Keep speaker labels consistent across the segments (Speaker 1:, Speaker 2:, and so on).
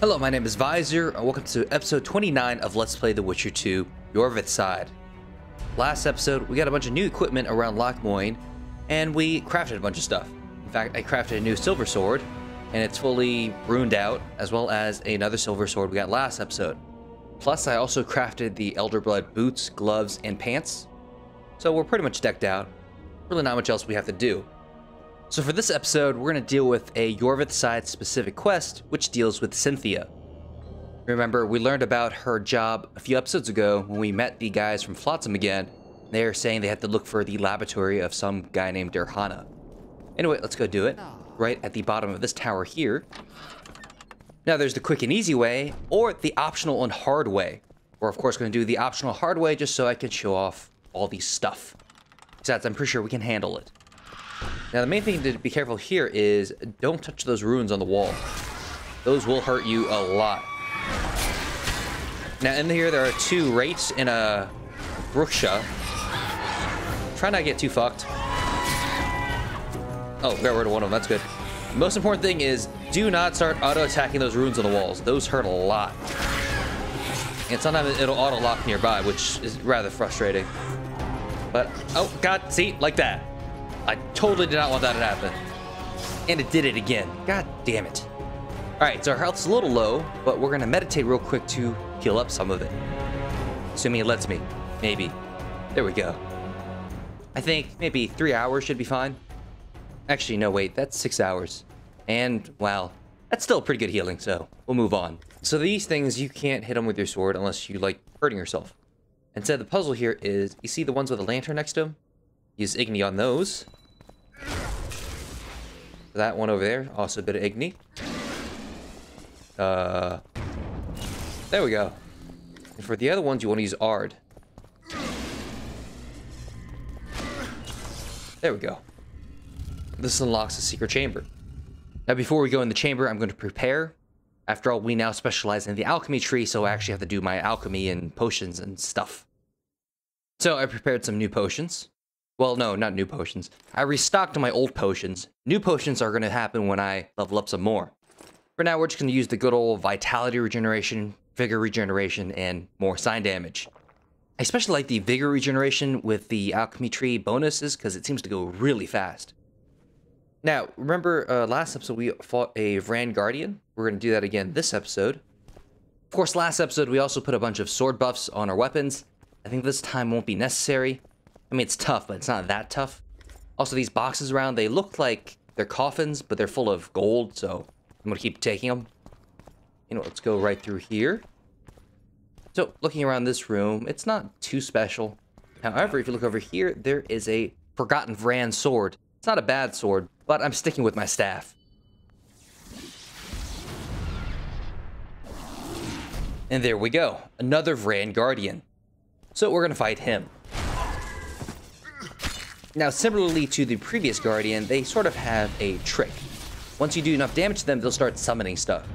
Speaker 1: Hello, my name is Visor, and welcome to episode 29 of Let's Play The Witcher 2, Iorveth side. Last episode, we got a bunch of new equipment around Lochmoyne, and we crafted a bunch of stuff. In fact, I crafted a new silver sword, and it's fully ruined out, as well as another silver sword we got last episode. Plus, I also crafted the Elder Blood boots, gloves, and pants. So we're pretty much decked out. Really not much else we have to do. So for this episode, we're going to deal with a Iorveth side specific quest, which deals with Cynthia. Remember, we learned about her job a few episodes ago when we met the guys from Flotsam again. They're saying they had to look for the laboratory of some guy named Derhana. Anyway, let's go do it. Right at the bottom of this tower here. Now there's the quick and easy way, or the optional and hard way. We're of course going to do the optional hard way just so I can show off all the stuff. Besides, I'm pretty sure we can handle it. Now the main thing to be careful here is don't touch those runes on the wall. Those will hurt you a lot. Now in here there are two wraiths and a Bruksha. Try not to get too fucked. Oh, got rid of one of them, that's good. The most important thing is do not start auto-attacking those runes on the walls. Those hurt a lot. And sometimes it'll auto-lock nearby, which is rather frustrating. But, oh god, see, like that. I totally did not want that to happen. And it did it again. God damn it. Alright, so our health's a little low, but we're gonna meditate real quick to heal up some of it. Assuming it lets me. Maybe. There we go. I think maybe 3 hours should be fine. Actually, no, wait, that's 6 hours. And, wow, that's still pretty good healing, so we'll move on. So these things, you can't hit them with your sword unless you like hurting yourself. Instead, the puzzle here is, you see the ones with a lantern next to them? Use Igni on those. That one over there, also a bit of Igni. There we go. And for the other ones, you want to use Ard. There we go. This unlocks a secret chamber. Now, before we go in the chamber, I'm going to prepare. After all, we now specialize in the alchemy tree, so I actually have to do my alchemy and potions and stuff. So I prepared some new potions. Well, no, not new potions. I restocked my old potions. New potions are going to happen when I level up some more. For now, we're just going to use the good old vitality regeneration, vigor regeneration, and more sign damage. I especially like the vigor regeneration with the alchemy tree bonuses because it seems to go really fast. Now, remember last episode we fought a Vran Guardian? We're going to do that again this episode. Of course, last episode we also put a bunch of sword buffs on our weapons. I think this time won't be necessary. I mean, it's tough, but it's not that tough. Also, these boxes around, they look like they're coffins, but they're full of gold, so I'm going to keep taking them. You know, let's go right through here. So, looking around this room, it's not too special. However, if you look over here, there is a Forgotten Vran sword. It's not a bad sword, but I'm sticking with my staff. And there we go. Another Vran Guardian. So we're going to fight him. Now, similarly to the previous Guardian, they sort of have a trick. Once you do enough damage to them, they'll start summoning stuff.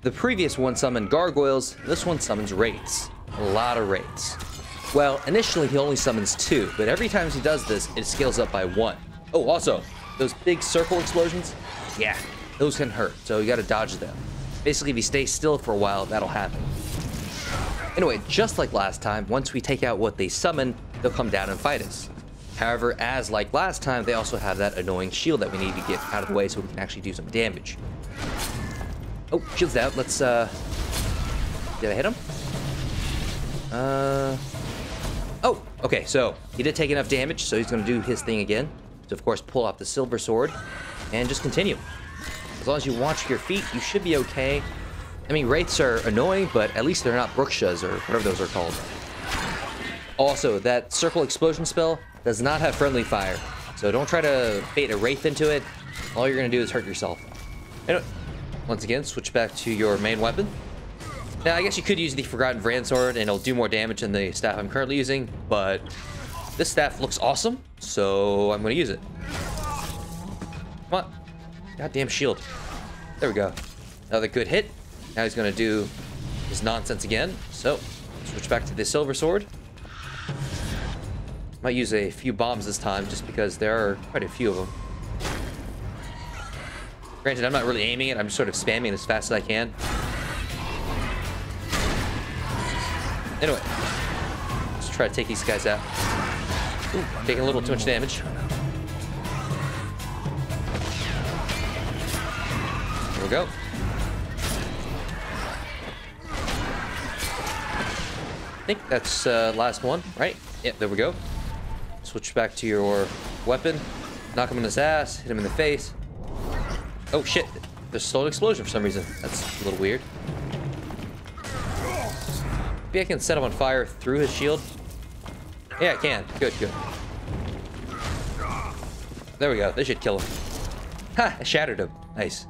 Speaker 1: The previous one summoned gargoyles, this one summons wraiths. A lot of wraiths. Well, initially he only summons 2, but every time he does this, it scales up by 1. Oh, also, those big circle explosions, yeah, those can hurt, so you gotta dodge them. Basically, if you stay still for a while, that'll happen. Anyway, just like last time, once we take out what they summon, they'll come down and fight us. However, as like last time, they also have that annoying shield that we need to get out of the way so we can actually do some damage. Oh, shield's out. Let's, did I hit him? Oh, okay, so he did take enough damage, so he's gonna do his thing again. So, of course, pull off the silver sword and just continue. As long as you watch your feet, you should be okay. I mean, wraiths are annoying, but at least they're not Brukshas or whatever those are called. Also, that circle explosion spell does not have friendly fire, so don't try to bait a wraith into it. All you're going to do is hurt yourself. Anyway, once again, switch back to your main weapon. Now, I guess you could use the Forgotten Vran sword, and it'll do more damage than the staff I'm currently using, but this staff looks awesome, so I'm going to use it. Come on. Goddamn shield. There we go. Another good hit. Now he's going to do his nonsense again, so switch back to the silver sword. Might use a few bombs this time, just because there are quite a few of them. Granted, I'm not really aiming it. I'm just sort of spamming it as fast as I can. Anyway, let's try to take these guys out. Ooh, taking a little too much damage. There we go. I think that's last one, right? Yep, there we go. Switch back to your weapon. Knock him in his ass. Hit him in the face. Oh shit! There's still an explosion for some reason. That's a little weird. Maybe I can set him on fire through his shield. Yeah, I can. Good, good. There we go. They should kill him. Ha! I shattered him. Nice.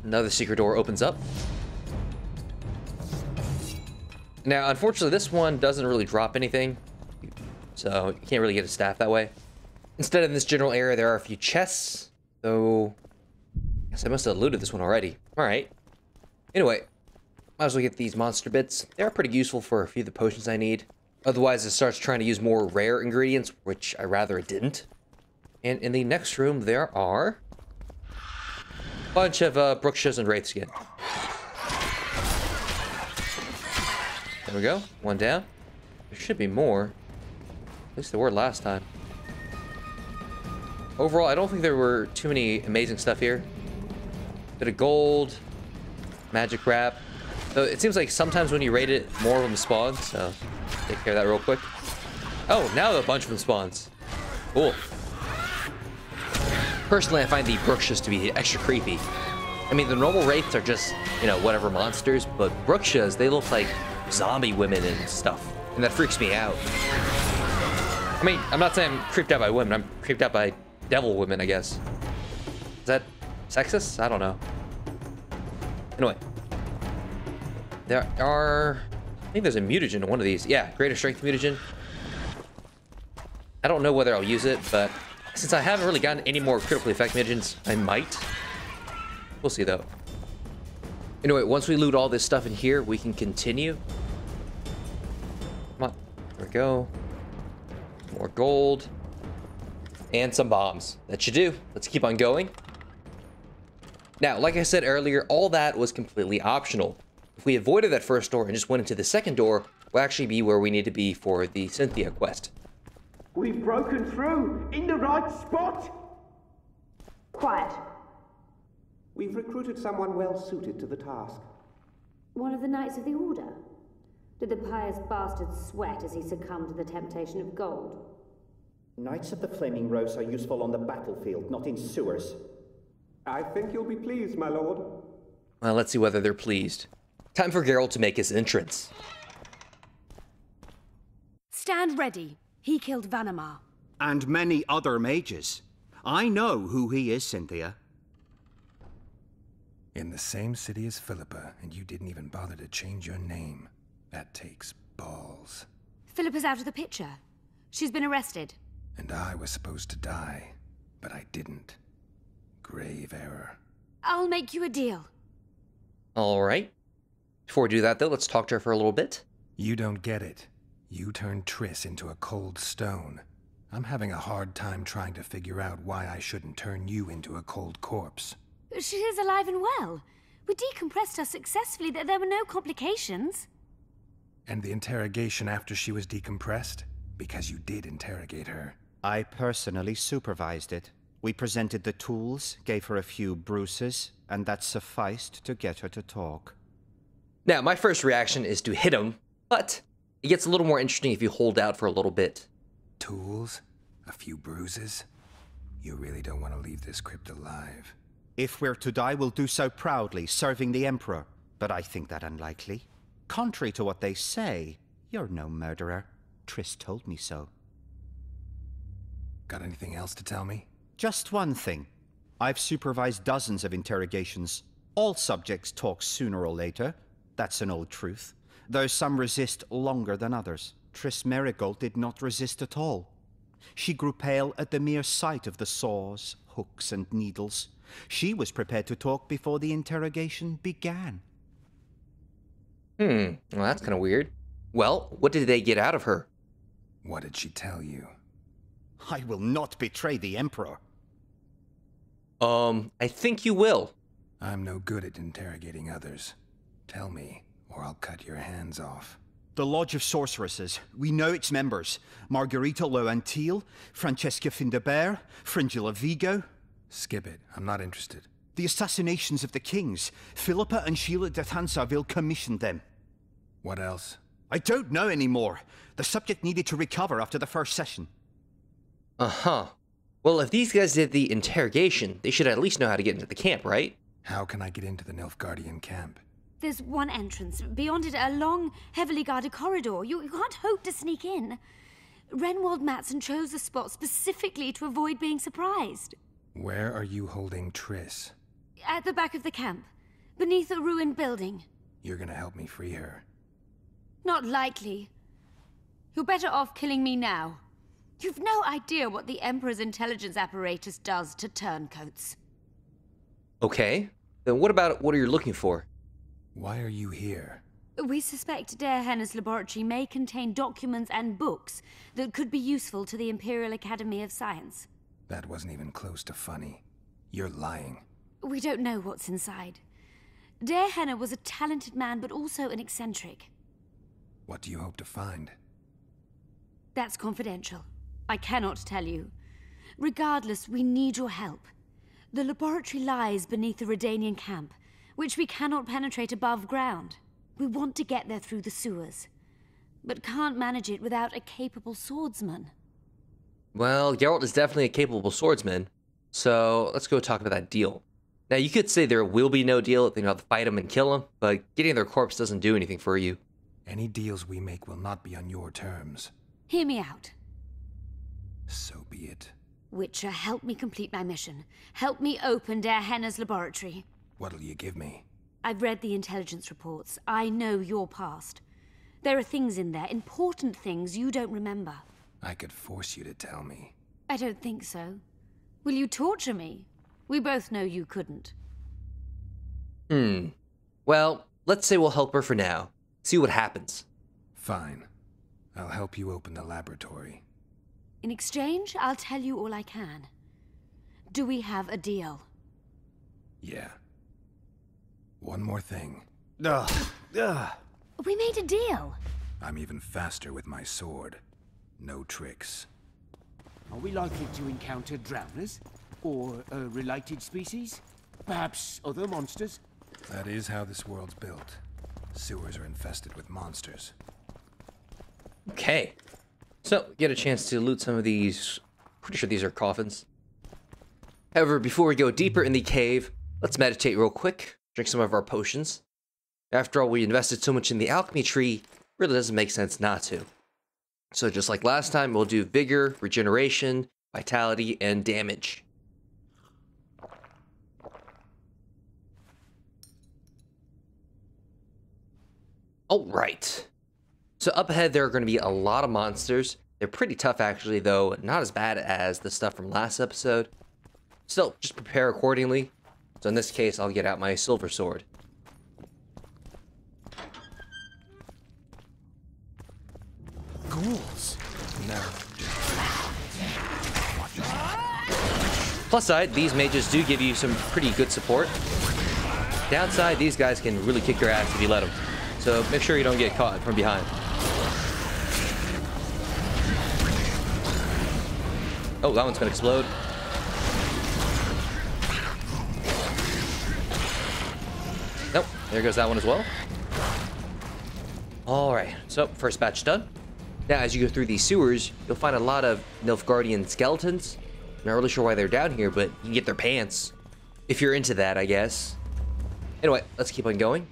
Speaker 1: Another secret door opens up. Now, unfortunately, this one doesn't really drop anything, so you can't really get a staff that way. Instead, in this general area, there are a few chests, though I guess I must have looted this one already. All right. Anyway, might as well get these monster bits. They're pretty useful for a few of the potions I need. Otherwise, it starts trying to use more rare ingredients, which I rather it didn't. And in the next room, there are a bunch of Brookshas and Wraith skin. There we go. One down. There should be more. At least there were last time. Overall, I don't think there were too many amazing stuff here. Bit of gold. Magic wrap. So it seems like sometimes when you raid it, more of them spawn. So take care of that real quick. Oh, now a bunch of them spawns. Cool. Personally, I find the Brookshas to be extra creepy. I mean, the normal Wraiths are just, you know, whatever monsters. But Brookshas, they look like zombie women and stuff, and that freaks me out. I mean, I'm not saying I'm creeped out by women. I'm creeped out by devil women, I guess. Is that sexist? I don't know. Anyway, there are, I think there's a mutagen in one of these. Yeah, greater strength mutagen. I don't know whether I'll use it, but since I haven't really gotten any more critically effective mutagens, I might. We'll see though. Anyway, once we loot all this stuff in here, we can continue. Come on. There we go. More gold. And some bombs. That should do. Let's keep on going. Now, like I said earlier, all that was completely optional. If we avoided that first door and just went into the second door, we'll actually be where we need to be for the Cynthia quest.
Speaker 2: We've broken through! In the right spot!
Speaker 3: Quiet.
Speaker 4: We've recruited someone well-suited to the task.
Speaker 3: One of the Knights of the Order? Did the pious bastard sweat as he succumbed to the temptation of gold?
Speaker 5: Knights of the Flaming Rose are useful on the battlefield, not in sewers.
Speaker 4: I think you'll be pleased, my lord.
Speaker 1: Well, let's see whether they're pleased. Time for Geralt to make his entrance.
Speaker 6: Stand ready. He killed Vanamar.
Speaker 7: And many other mages. I know who he is, Cynthia.
Speaker 8: In the same city as Philippa, and you didn't even bother to change your name. That takes balls.
Speaker 6: Philippa's out of the picture. She's been arrested.
Speaker 8: And I was supposed to die, but I didn't. Grave error.
Speaker 6: I'll make you a deal.
Speaker 1: All right. Before we do that, though, let's talk to her for a little bit.
Speaker 8: You don't get it. You turned Triss into a cold stone. I'm having a hard time trying to figure out why I shouldn't turn you into a cold corpse.
Speaker 6: She is alive and well. We decompressed her successfully. There were no complications.
Speaker 8: And the interrogation after she was decompressed? Because you did interrogate her.
Speaker 7: I personally supervised it. We presented the tools, gave her a few bruises, and that sufficed to get her to talk.
Speaker 1: Now, my first reaction is to hit him, but it gets a little more interesting if you hold out for a little bit.
Speaker 8: Tools? A few bruises? You really don't want to leave this crypt alive.
Speaker 7: If we're to die, we'll do so proudly, serving the Emperor. But I think that unlikely. Contrary to what they say, you're no murderer. Triss told me so.
Speaker 8: Got anything else to tell me?
Speaker 7: Just one thing. I've supervised dozens of interrogations. All subjects talk sooner or later. That's an old truth. Though some resist longer than others. Triss Merigold did not resist at all. She grew pale at the mere sight of the saws, hooks, and needles. She was prepared to talk before the interrogation began.
Speaker 1: Well, that's kind of weird. Well, what did they get out of her?
Speaker 8: What did she tell you?
Speaker 7: I will not betray the Emperor.
Speaker 1: I think you will.
Speaker 8: I'm no good at interrogating others. Tell me, or I'll cut your hands off.
Speaker 7: The Lodge of Sorceresses. We know its members. Margarita Loantil, Francesca Findabert, Fringilla Vigo.
Speaker 8: Skip it. I'm not interested.
Speaker 7: The assassinations of the kings. Philippa and Sheila de Thansarville commissioned them.
Speaker 8: What else?
Speaker 7: I don't know anymore. The subject needed to recover after the first session.
Speaker 1: Uh-huh. Well, if these guys did the interrogation, they should at least know how to get into the camp, right?
Speaker 8: How can I get into the Nilfgaardian camp?
Speaker 6: There's one entrance. Beyond it, a long, heavily guarded corridor. You can't hope to sneak in. Renwald Matson chose a spot specifically to avoid being surprised.
Speaker 8: Where are you holding Triss?
Speaker 6: At the back of the camp, beneath a ruined building.
Speaker 8: You're gonna help me free her.
Speaker 6: Not likely. You're better off killing me now. You've no idea what the Emperor's intelligence apparatus does to turncoats.
Speaker 1: Okay. Then what about what are you looking for?
Speaker 8: Why are you here?
Speaker 6: We suspect Der Henne's laboratory may contain documents and books that could be useful to the Imperial Academy of Science.
Speaker 8: That wasn't even close to funny. You're lying.
Speaker 6: We don't know what's inside. Der Henne was a talented man, but also an eccentric.
Speaker 8: What do you hope to find?
Speaker 6: That's confidential. I cannot tell you. Regardless, we need your help. The laboratory lies beneath the Redanian camp, which we cannot penetrate above ground. We want to get there through the sewers, but can't manage it without a capable swordsman.
Speaker 1: Well, Geralt is definitely a capable swordsman, so let's go talk about that deal. Now, you could say there will be no deal if they know how to fight him and kill him, but getting their corpse doesn't do anything for you.
Speaker 8: Any deals we make will not be on your terms.
Speaker 6: Hear me out.
Speaker 8: So be it.
Speaker 6: Witcher, help me complete my mission. Help me open Der Henne's laboratory.
Speaker 8: What'll you give me?
Speaker 6: I've read the intelligence reports. I know your past. There are things in there, important things you don't remember.
Speaker 8: I could force you to tell me.
Speaker 6: I don't think so. Will you torture me? We both know you couldn't.
Speaker 1: Well, let's say we'll help her for now. See what happens.
Speaker 8: Fine. I'll help you open the laboratory.
Speaker 6: In exchange, I'll tell you all I can. Do we have a deal?
Speaker 8: Yeah. One more thing.
Speaker 6: We made a deal.
Speaker 8: I'm even faster with my sword. No tricks.
Speaker 2: Are we likely to encounter drowners? Or a related species? Perhaps other monsters?
Speaker 8: That is how this world's built. Sewers are infested with monsters.
Speaker 1: Okay. So, get a chance to loot some of these. Pretty sure these are coffins. However, before we go deeper in the cave, let's meditate real quick. Drink some of our potions. After all, we invested so much in the alchemy tree, really doesn't make sense not to. So just like last time, we'll do vigor, regeneration, vitality, and damage. Alright. So up ahead, there are going to be a lot of monsters. They're pretty tough, actually, though not as bad as the stuff from last episode. Still, just prepare accordingly. So in this case, I'll get out my silver sword.
Speaker 8: Ghouls! No.
Speaker 1: Plus side, these mages do give you some pretty good support. Downside, these guys can really kick your ass if you let them. So make sure you don't get caught from behind. Oh, that one's gonna explode. Nope, there goes that one as well. Alright, so first batch done. Now, as you go through these sewers, you'll find a lot of Nilfgaardian skeletons. Not really sure why they're down here, but you can get their pants. If you're into that, I guess. Anyway, let's keep on going.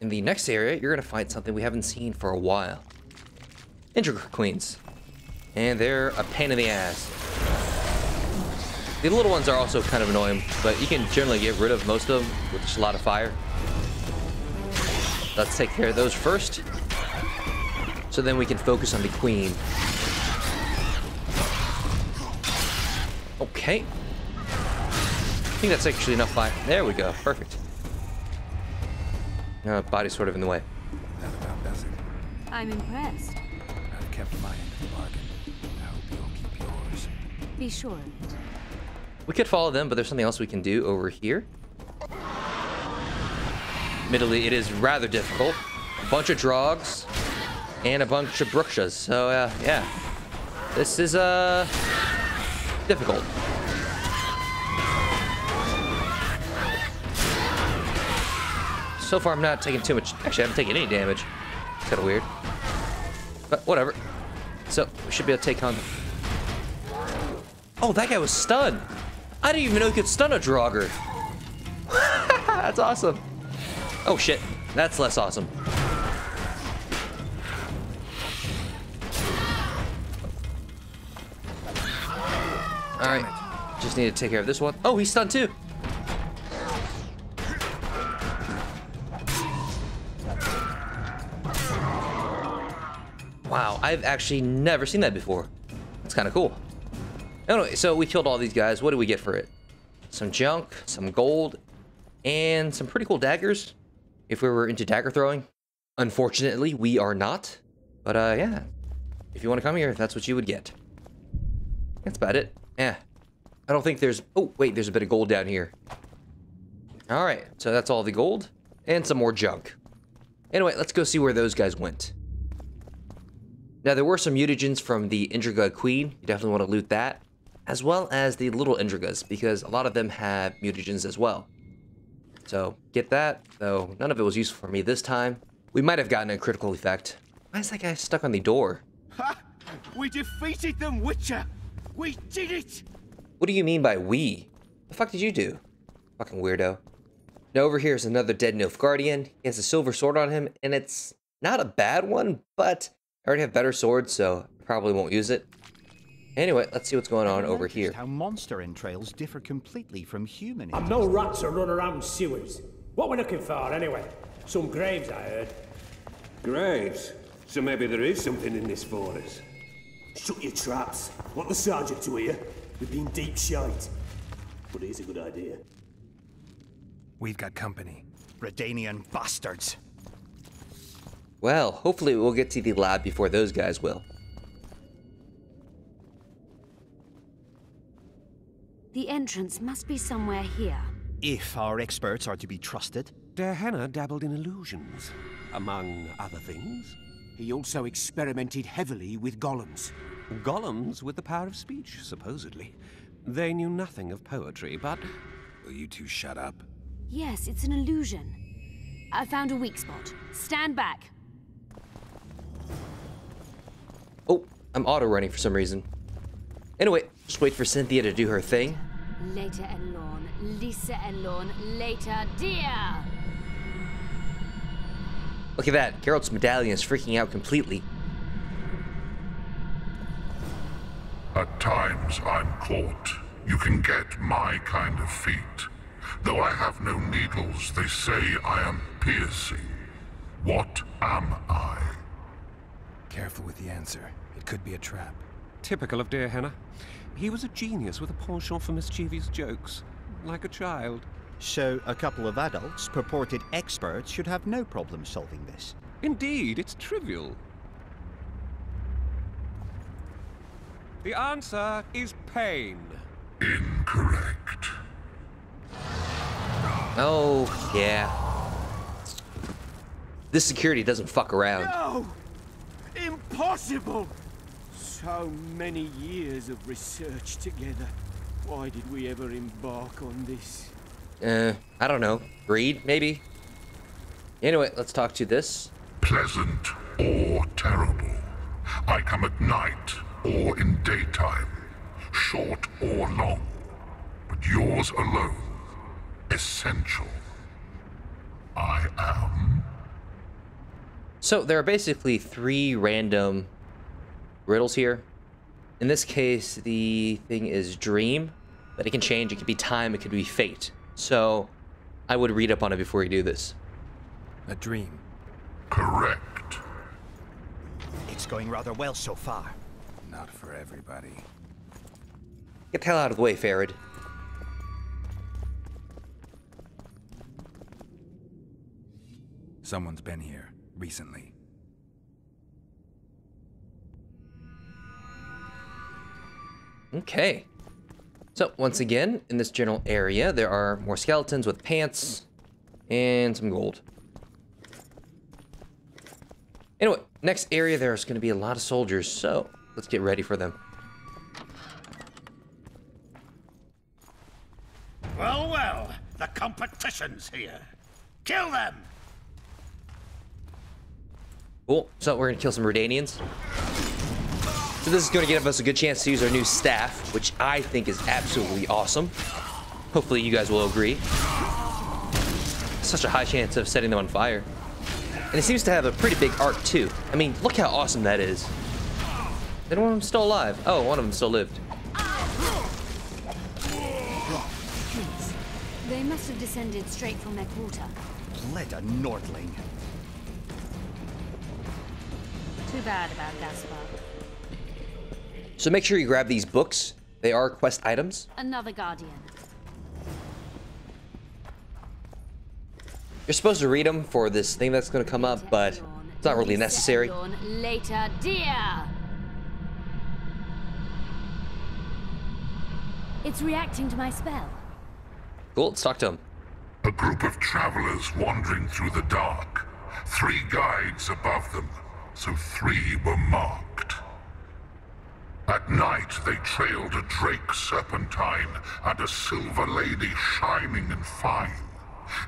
Speaker 1: In the next area, you're going to find something we haven't seen for a while. Integral Queens. And they're a pain in the ass. The little ones are also kind of annoying, but you can generally get rid of most of them with just a lot of fire. Let's take care of those first, so then we can focus on the queen. Okay. I think that's actually enough fire. There we go. Perfect. Body's sort of in the way.
Speaker 8: That about does it.
Speaker 6: I'm impressed.
Speaker 8: I've kept my end of the bargain. I hope you'll keep yours.
Speaker 6: Be sure of it.
Speaker 1: We could follow them, but there's something else we can do over here. Admittedly, it is rather difficult. A bunch of drogs and a bunch of brookshes. So, yeah. This is, difficult. So far, I'm not taking too much. Actually, I haven't taken any damage. It's kind of weird. But whatever. So, we should be able to take on... Oh, that guy was stunned. I didn't even know he could stun a Draugr. That's awesome. Oh, shit. That's less awesome. Alright. Just need to take care of this one. Oh, he's stunned too. Wow, I've actually never seen that before. That's kind of cool. Anyway, so we killed all these guys. What do we get for it? Some junk, some gold, and some pretty cool daggers. If we were into dagger throwing. Unfortunately, we are not. But, yeah. If you want to come here, that's what you would get. That's about it. Yeah. I don't think there's... Oh, wait, there's a bit of gold down here. Alright, so that's all the gold. And some more junk. Anyway, let's go see where those guys went. Now, there were some mutagens from the Indriga Queen. You definitely want to loot that. As well as the little Indrigas, because a lot of them have mutagens as well. So, get that, though none of it was useful for me this time. We might have gotten a critical effect. Why is that guy stuck on the door?
Speaker 2: Ha! We defeated them, Witcher! We did it!
Speaker 1: What do you mean by we? The fuck did you do? Fucking weirdo. Now over here is another dead Nilfgaardian. He has a silver sword on him, and it's not a bad one, but I already have better swords, so I probably won't use it. Anyway, let's see what's going on over here.
Speaker 7: How monster entrails differ completely from human.
Speaker 9: And no rats are running around sewers. What we're looking for, anyway? Some graves, I heard.
Speaker 4: Graves? So maybe there is something in this for us.
Speaker 9: Shut your traps. Want the sergeant to hear? We've been deep shite. But here's a good idea.
Speaker 8: We've got company.
Speaker 7: Redanian bastards.
Speaker 1: Well, hopefully we'll get to the lab before those guys will.
Speaker 6: The entrance must be somewhere here.
Speaker 7: If our experts are to be trusted.
Speaker 2: Henna dabbled in illusions, among other things. He also experimented heavily with golems.
Speaker 10: Golems with the power of speech, supposedly. They knew nothing of poetry, but...
Speaker 8: Will you two shut up?
Speaker 6: Yes, it's an illusion. I found a weak spot. Stand back.
Speaker 1: Oh, I'm auto-running for some reason. Anyway, just wait for Cynthia to do her thing.
Speaker 6: Later, Elorn. Lisa Elorn. Later, dear.
Speaker 1: Look at that. Geralt's medallion is freaking out completely.
Speaker 11: At times I'm caught. You can get my kind of feat. Though I have no needles, they say I am piercing. What am I?
Speaker 8: Careful with the answer. It could be a trap.
Speaker 10: Typical of dear Henna. He was a genius with a penchant for mischievous jokes. Like a child.
Speaker 7: So a couple of adults, purported experts, should have no problem solving this.
Speaker 10: Indeed, it's trivial. The answer is pain.
Speaker 11: Incorrect.
Speaker 1: Oh, yeah. This security doesn't fuck around.
Speaker 2: No! Impossible! So many years of research together. Why did we ever embark on this?
Speaker 1: I don't know. Greed, maybe? Anyway, let's talk to this.
Speaker 11: Pleasant or terrible. I come at night or in daytime. Short or long. But yours alone. Essential. I am...
Speaker 1: So there are basically 3 random riddles here. In this case, the thing is dream, but it can change. It could be time, it could be fate. So I would read up on it before you do this.
Speaker 8: A dream.
Speaker 11: Correct.
Speaker 7: It's going rather well so far.
Speaker 8: Not for everybody.
Speaker 1: Get the hell out of the way, Farid.
Speaker 8: Someone's been here recently.
Speaker 1: Okay. So, once again, in this general area, there are more skeletons with pants and some gold. Anyway, next area, there's going to be a lot of soldiers, so let's get ready for them.
Speaker 12: Well, well, the competition's here. Kill them!
Speaker 1: Cool, so we're going to kill some Redanians. So this is going to give us a good chance to use our new staff, which I think is absolutely awesome. Hopefully you guys will agree. Such a high chance of setting them on fire. And it seems to have a pretty big arc too. I mean, look how awesome that is. Is one of them still alive? Oh, one of them still lived.
Speaker 6: They must have descended straight from their quarter.
Speaker 7: Let a Nordling.
Speaker 6: Too bad about Gaspar.
Speaker 1: So make sure you grab these books. They are quest items.
Speaker 6: Another guardian.
Speaker 1: You're supposed to read them for this thing that's going to come up, but it's not really necessary.
Speaker 6: Later, dear. It's reacting to my spell.
Speaker 1: Cool, let's talk to him.
Speaker 11: A group of travelers wandering through the dark. 3 guides above them, so 3 were marked. At night, they trailed a drake serpentine and a silver lady shining and fine.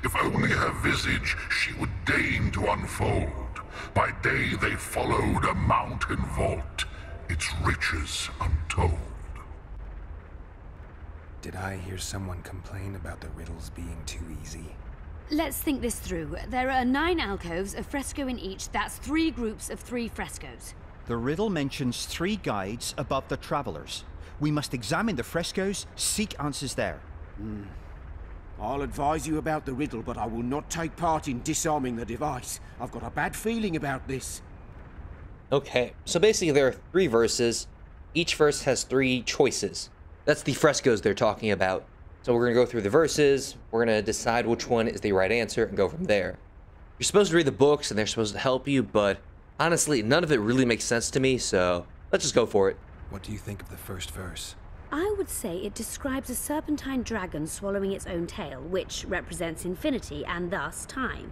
Speaker 11: If only her visage she would deign to unfold. By day they followed a mountain vault, its riches untold.
Speaker 8: Did I hear someone complain about the riddles being too easy?
Speaker 6: Let's think this through. There are 9 alcoves, a fresco in each. That's 3 groups of 3 frescoes.
Speaker 7: The riddle mentions 3 guides above the travelers. We must examine the frescoes, seek answers there.
Speaker 2: I'll advise you about the riddle, but I will not take part in disarming the device. I've got a bad feeling about this.
Speaker 1: Okay, so basically there are 3 verses. Each verse has 3 choices. That's the frescoes they're talking about. So we're going to go through the verses, we're going to decide which one is the right answer, and go from there. You're supposed to read the books, and they're supposed to help you, but honestly, none of it really makes sense to me, so let's just go for it.
Speaker 8: What do you think of the first verse?
Speaker 6: I would say it describes a serpentine dragon swallowing its own tail, which represents infinity and thus time.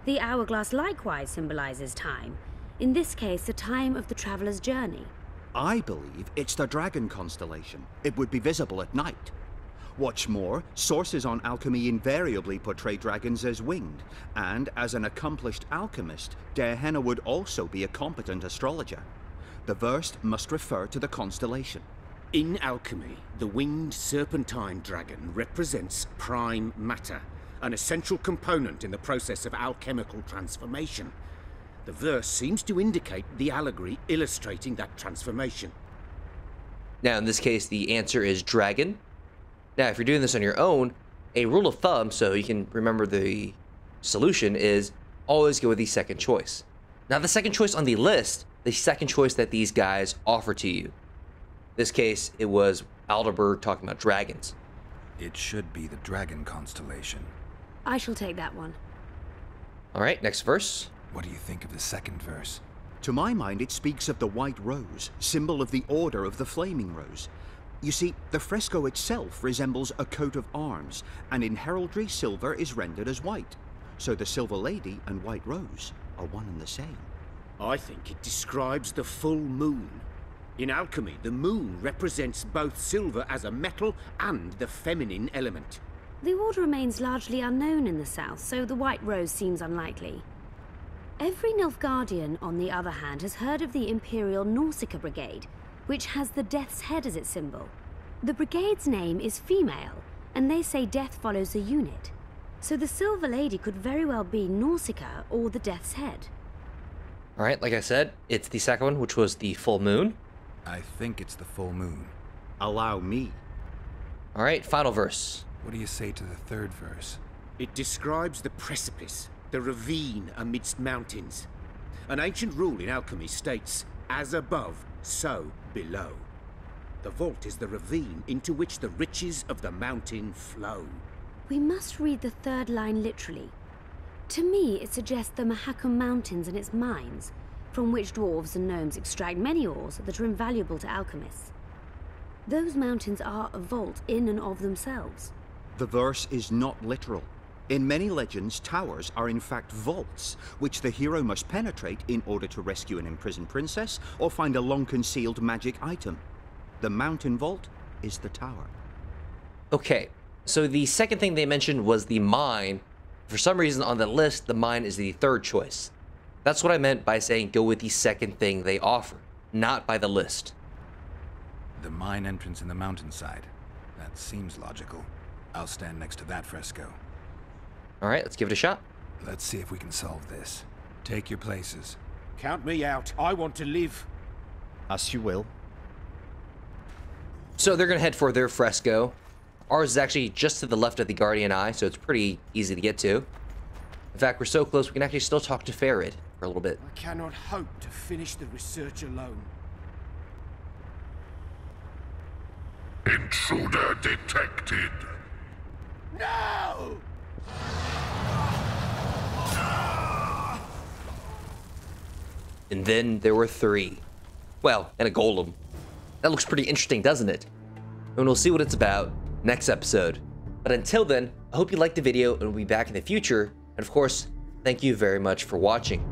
Speaker 6: The hourglass likewise symbolizes time. In this case, the time of the traveler's journey.
Speaker 7: I believe it's the dragon constellation. It would be visible at night. What's more, sources on alchemy invariably portray dragons as winged, and as an accomplished alchemist, Gehenna would also be a competent astrologer. The verse must refer to the constellation.
Speaker 2: In alchemy, the winged serpentine dragon represents prime matter, an essential component in the process of alchemical transformation. The verse seems to indicate the allegory illustrating that transformation.
Speaker 1: Now, in this case, the answer is dragon. Now, if you're doing this on your own, a rule of thumb, so you can remember the solution, is always go with the second choice. Now, the second choice on the list, the second choice that these guys offer to you. In this case, it was Alderberg talking about dragons.
Speaker 8: It should be the dragon constellation.
Speaker 6: I shall take that one.
Speaker 1: All right, next verse.
Speaker 8: What do you think of the second verse?
Speaker 7: To my mind, it speaks of the white rose, symbol of the Order of the Flaming Rose. You see, the fresco itself resembles a coat of arms, and in heraldry, silver is rendered as white. So the Silver Lady and White Rose are one and the same.
Speaker 2: I think it describes the full moon. In alchemy, the moon represents both silver as a metal and the feminine element.
Speaker 6: The order remains largely unknown in the south, so the White Rose seems unlikely. Every Nilfgaardian, on the other hand, has heard of the Imperial Nausicaa Brigade, which has the Death's Head as its symbol. The brigade's name is female, and they say death follows the unit. So the Silver Lady could very well be Nausicaa or the Death's Head.
Speaker 1: All right, like I said, it's the second one, which was the full moon.
Speaker 8: I think it's the full moon.
Speaker 7: Allow me.
Speaker 1: All right, final verse.
Speaker 8: What do you say to the third verse?
Speaker 2: It describes the precipice, the ravine amidst mountains. An ancient rule in alchemy states, as above, so below. The vault is the ravine into which the riches of the mountain flow.
Speaker 6: We must read the third line literally. To me, it suggests the Mahakam Mountains and its mines, from which dwarves and gnomes extract many ores that are invaluable to alchemists. Those mountains are a vault in and of themselves.
Speaker 7: The verse is not literal. In many legends, towers are in fact vaults, which the hero must penetrate in order to rescue an imprisoned princess or find a long-concealed magic item. The mountain vault is the tower.
Speaker 1: Okay, so the second thing they mentioned was the mine. For some reason on the list, the mine is the third choice. That's what I meant by saying go with the second thing they offer, not by the list.
Speaker 8: The mine entrance in the mountainside. That seems logical. I'll stand next to that fresco.
Speaker 1: All right, let's give it a shot.
Speaker 8: Let's see if we can solve this. Take your places.
Speaker 2: Count me out. I want to live.
Speaker 7: As you will.
Speaker 1: So they're going to head for their fresco. Ours is actually just to the left of the Guardian Eye, so it's pretty easy to get to. In fact, we're so close we can actually still talk to Farid for a little bit.
Speaker 2: I cannot hope to finish the research alone.
Speaker 11: Intruder detected.
Speaker 2: No!
Speaker 1: And then there were 3. Well, and a golem. That looks pretty interesting, doesn't it? And we'll see what it's about next episode. But until then, I hope you liked the video and we'll be back in the future. And of course, thank you very much for watching.